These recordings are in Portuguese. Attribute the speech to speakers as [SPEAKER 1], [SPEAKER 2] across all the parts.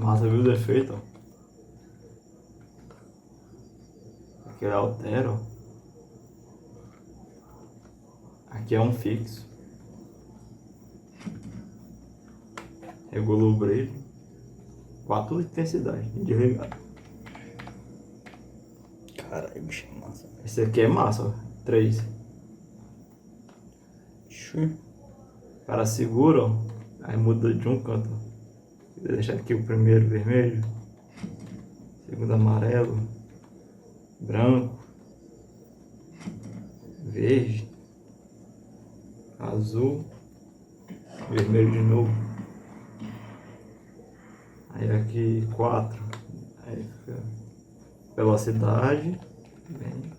[SPEAKER 1] massa, viu o defeito, ó. Aqui eu altero. Aqui é um fixo. Regula o brilho. 4 intensidades de ligado.
[SPEAKER 2] Caralho, bicho, é massa.
[SPEAKER 1] Esse aqui é massa, ó. 3. O cara segura, ó. Aí muda de um canto. Vou deixar aqui o primeiro vermelho. Segundo amarelo. Branco. Verde. Azul. Vermelho de novo. Aí aqui 4. Aí fica velocidade. Bem.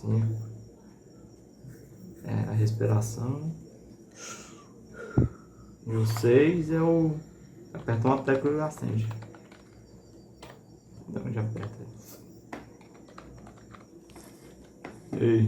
[SPEAKER 1] 5. É a respiração. E o 6 é o... Aperta uma tecla e acende. Da onde aperta. Ei.